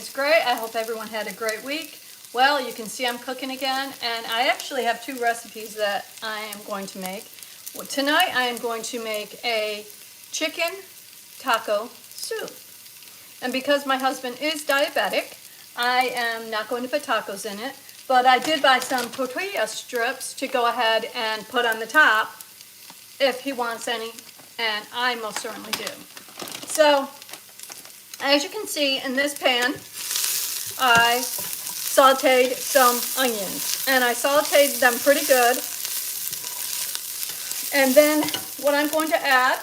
is great. I hope everyone had a great week. Well, you can see I'm cooking again, and I actually have two recipes that I am going to make. Well, tonight I am going to make a chicken taco soup. And because my husband is diabetic, I am not going to put tacos in it, but I did buy some tortilla strips to go ahead and put on the top if he wants any, and I most certainly do. So, as you can see in this pan, I sauteed some onions, and I sauteed them pretty good. And then what I'm going to add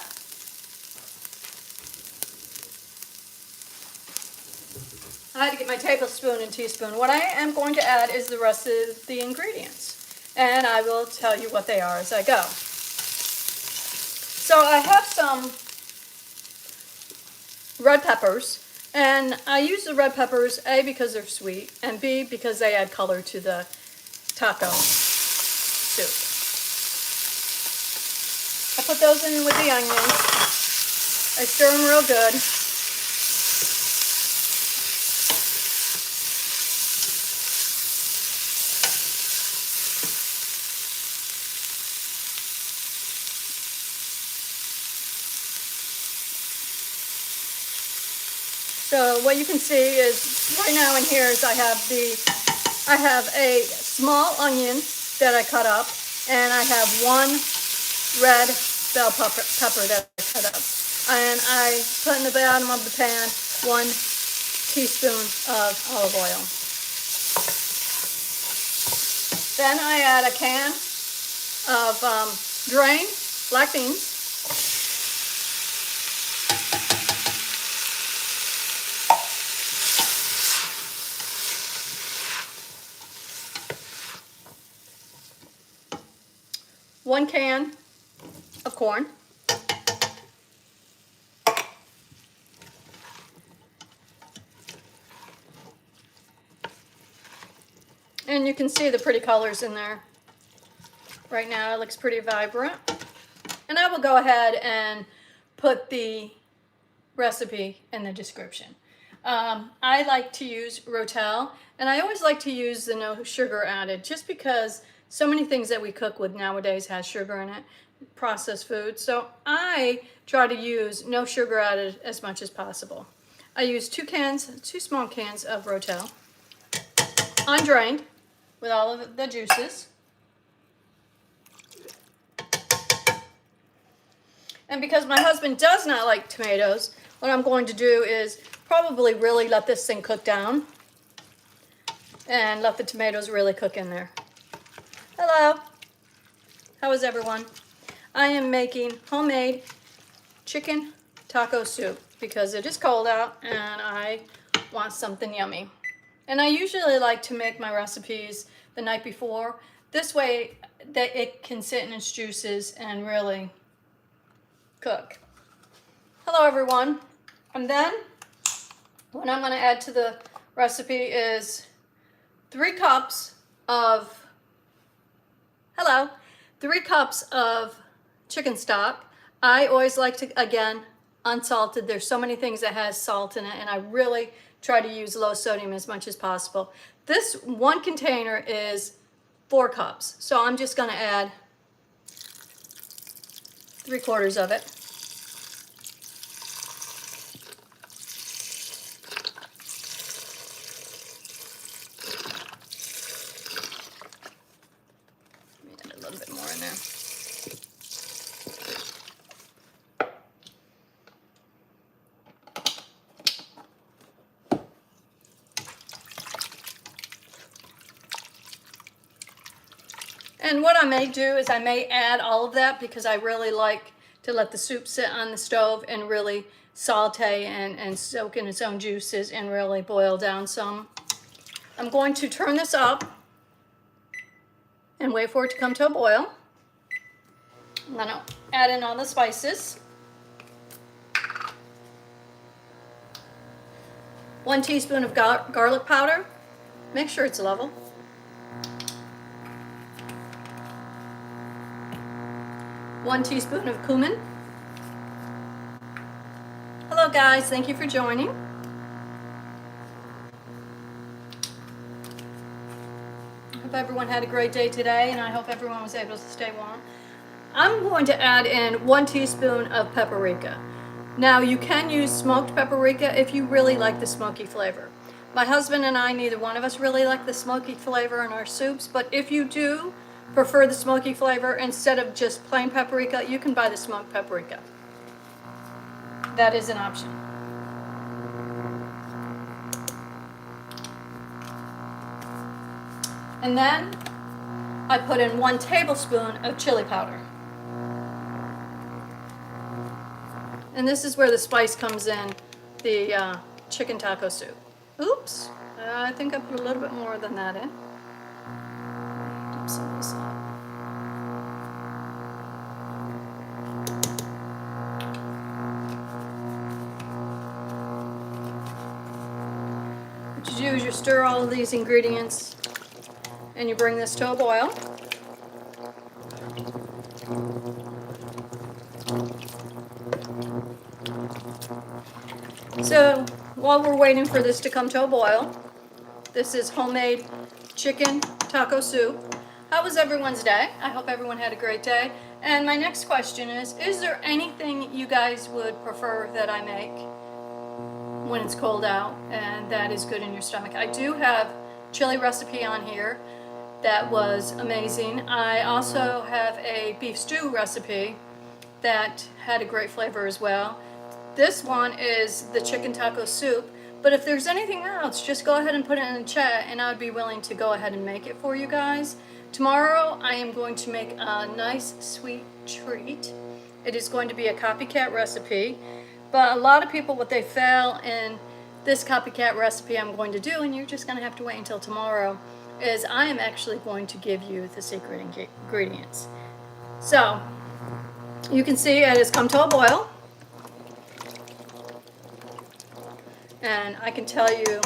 I had to get my tablespoon and teaspoon. What I am going to add is the rest of the ingredients, and I will tell you what they are as I go. So I have some red peppers, and I use the red peppers A, because they're sweet, and B, because they add color to the taco soup. I put those in with the onions. I stir them real good. So what you can see is right now in here is I have a small onion that I cut up, and I have one red bell pepper that I cut up. And I put in the bottom of the pan 1 teaspoon of olive oil. Then I add a can of drained black beans. One can of corn. And you can see the pretty colors in there. Right now it looks pretty vibrant. And I will go ahead and put the recipe in the description. I like to use rotel, and I always like to use the no sugar added, just because so many things that we cook with nowadays has sugar in it, processed food. So I try to use no sugar added as much as possible. I use 2 small cans of rotel, undrained, with all of the juices. And because my husband does not like tomatoes, what I'm going to do is probably really let this thing cook down and let the tomatoes really cook in there. Hello. How is everyone? I am making homemade chicken taco soup because it is cold out and I want something yummy. And I usually like to make my recipes the night before. This way that it can sit in its juices and really cook. Hello everyone. And then what I'm going to add to the recipe is 3 cups of 3 cups of chicken stock. I always like to, again, unsalted. There's so many things that has salt in it, and I really try to use low sodium as much as possible. This one container is 4 cups, so I'm just going to add 3/4 of it. A little bit more in there. And what I may do is I may add all of that because I really like to let the soup sit on the stove and really saute and soak in its own juices and really boil down some. I'm going to turn this up and wait for it to come to a boil. I'm going to add in all the spices. 1 teaspoon of garlic powder. Make sure it's level. 1 teaspoon of cumin. Hello guys, thank you for joining. Hope everyone had a great day today, and I hope everyone was able to stay warm. I'm going to add in 1 teaspoon of paprika. Now, you can use smoked paprika if you really like the smoky flavor. My husband and I, neither one of us really like the smoky flavor in our soups, but if you do prefer the smoky flavor, instead of just plain paprika, you can buy the smoked paprika. That is an option. And then I put in 1 tablespoon of chili powder. And this is where the spice comes in, the chicken taco soup. Oops, I think I put a little bit more than that in. Some of this up. What you do is you stir all of these ingredients and you bring this to a boil. So while we're waiting for this to come to a boil, this is homemade chicken taco soup. How was everyone's day? I hope everyone had a great day. And my next question is there anything you guys would prefer that I make when it's cold out and that is good in your stomach? I do have chili recipe on here that was amazing. I also have a beef stew recipe that had a great flavor as well. This one is the chicken taco soup, but if there's anything else, just go ahead and put it in the chat and I would be willing to go ahead and make it for you guys. Tomorrow I am going to make a nice sweet treat. It is going to be a copycat recipe, but a lot of people, what they fail in this copycat recipe I'm going to do, and you're just going to have to wait until tomorrow, is I am actually going to give you the secret ingredients. So you can see it has come to a boil. And I can tell you,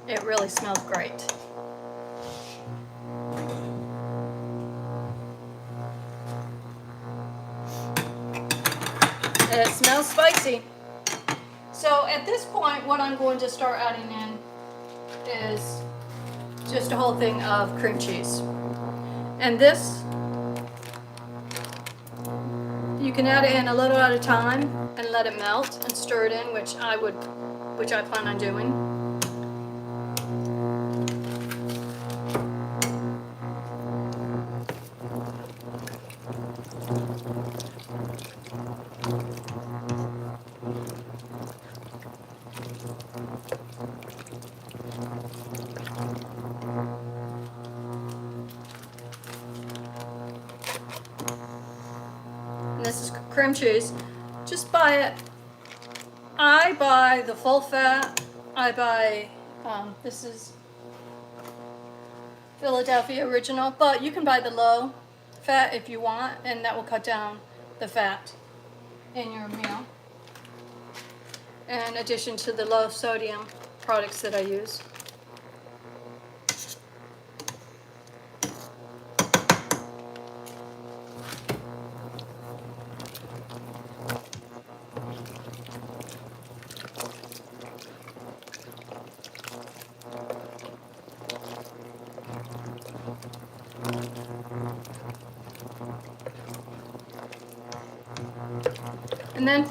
it really smells great. And it smells spicy. So at this point, what I'm going to start adding in is just a whole thing of cream cheese. And this, you can add it in a little at a time and let it melt and stir it in, which I plan on doing. And this is cream cheese. Just buy it. I buy the full fat. I buy, this is Philadelphia Original, but you can buy the low fat if you want, and that will cut down the fat in your meal, in addition to the low sodium products that I use. And then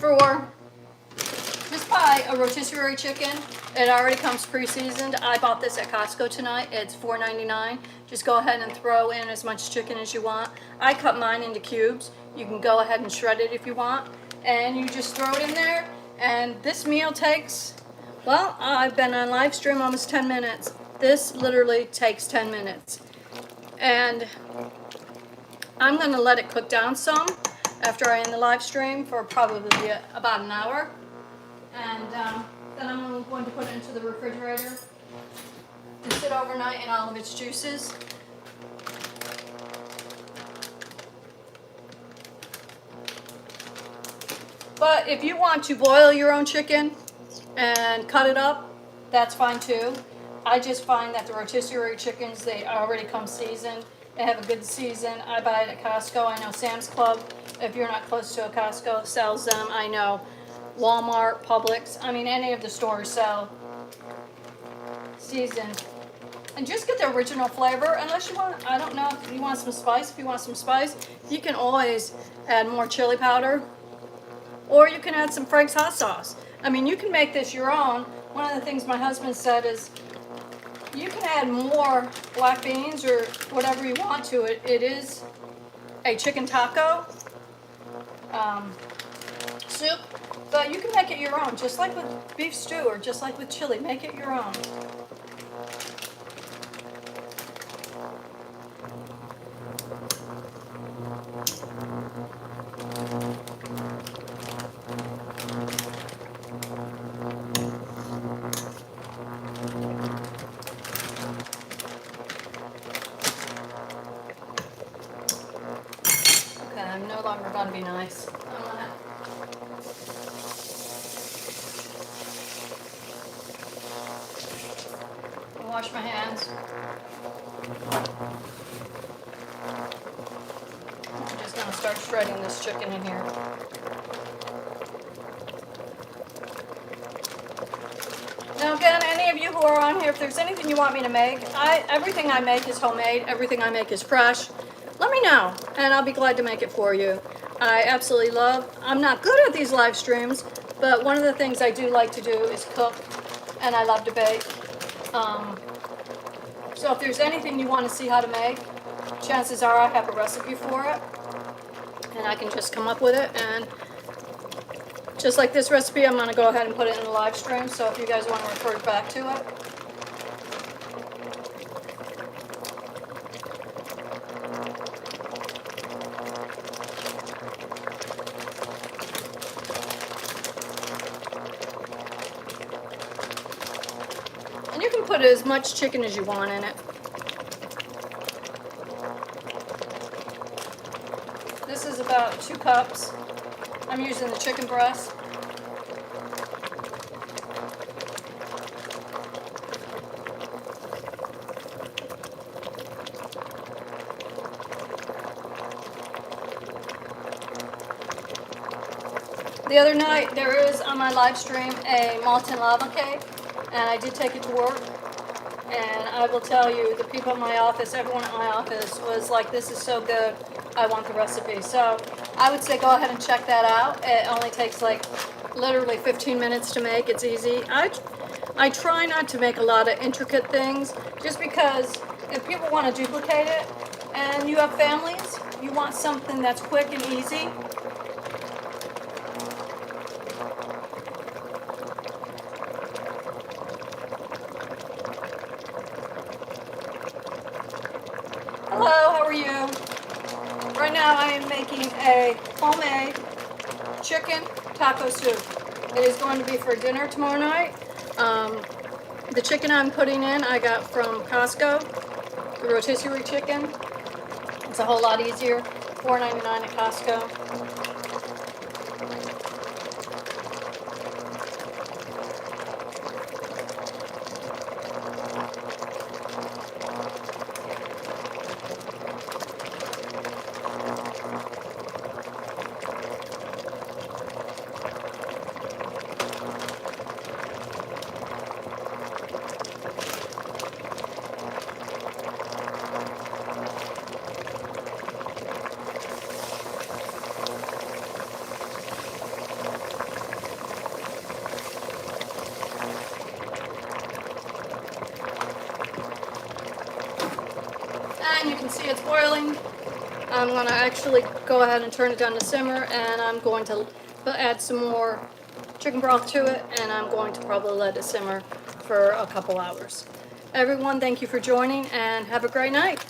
just buy a rotisserie chicken. It already comes pre-seasoned. I bought this at Costco tonight. It's $4.99. Just go ahead and throw in as much chicken as you want. I cut mine into cubes. You can go ahead and shred it if you want. And you just throw it in there. And this meal takes, well, I've been on live stream almost 10 minutes. This literally takes 10 minutes. And I'm going to let it cook down some after I end the live stream for probably about an hour. And then I'm going to put it into the refrigerator to sit overnight in all of its juices. But if you want to boil your own chicken and cut it up, that's fine too. I just find that the rotisserie chickens, they already come seasoned. They have a good season. I buy it at Costco. I know Sam's Club, if you're not close to a Costco, sells them. I know Walmart, Publix, I mean any of the stores sell seasoned And just get the original flavor, unless you want, I don't know, if you want some spice. If you want some spice, you can always add more chili powder, or you can add some Frank's hot sauce. I mean, you can make this your own. One of the things my husband said is you can add more black beans or whatever you want to it. It is a chicken taco soup, but you can make it your own, just like with beef stew or just like with chili. Make it your own. Okay, I'm no longer going to be nice. I'm gonna wash my hands. I'm just going to start shredding this chicken in here. Now again, any of you who are on here, if there's anything you want me to make, everything I make is homemade, everything I make is fresh. Let me know, and I'll be glad to make it for you. I absolutely love, I'm not good at these live streams, but one of the things I do like to do is cook, and I love to bake. So if there's anything you want to see how to make, chances are I have a recipe for it, and I can just come up with it. And just like this recipe, I'm going to go ahead and put it in the live stream, so if you guys want to refer back to it. And you can put as much chicken as you want in it. This is about 2 cups. I'm using the chicken breast. The other night, there is on my live stream a molten lava cake, and I did take it to work. And I will tell you, the people in my office, everyone at my office was like, this is so good, I want the recipe. So I would say go ahead and check that out. It only takes like literally 15 minutes to make. It's easy. I try not to make a lot of intricate things, just because if people want to duplicate it and you have families, you want something that's quick and easy. Hello, how are you? Right now I am making a homemade chicken taco soup. It is going to be for dinner tomorrow night. The chicken I'm putting in I got from Costco, the rotisserie chicken. It's a whole lot easier, $4.99 at Costco. And you can see it's boiling. I'm going to actually go ahead and turn it down to simmer, and I'm going to add some more chicken broth to it, and I'm going to probably let it simmer for a couple hours. Everyone, thank you for joining, and have a great night.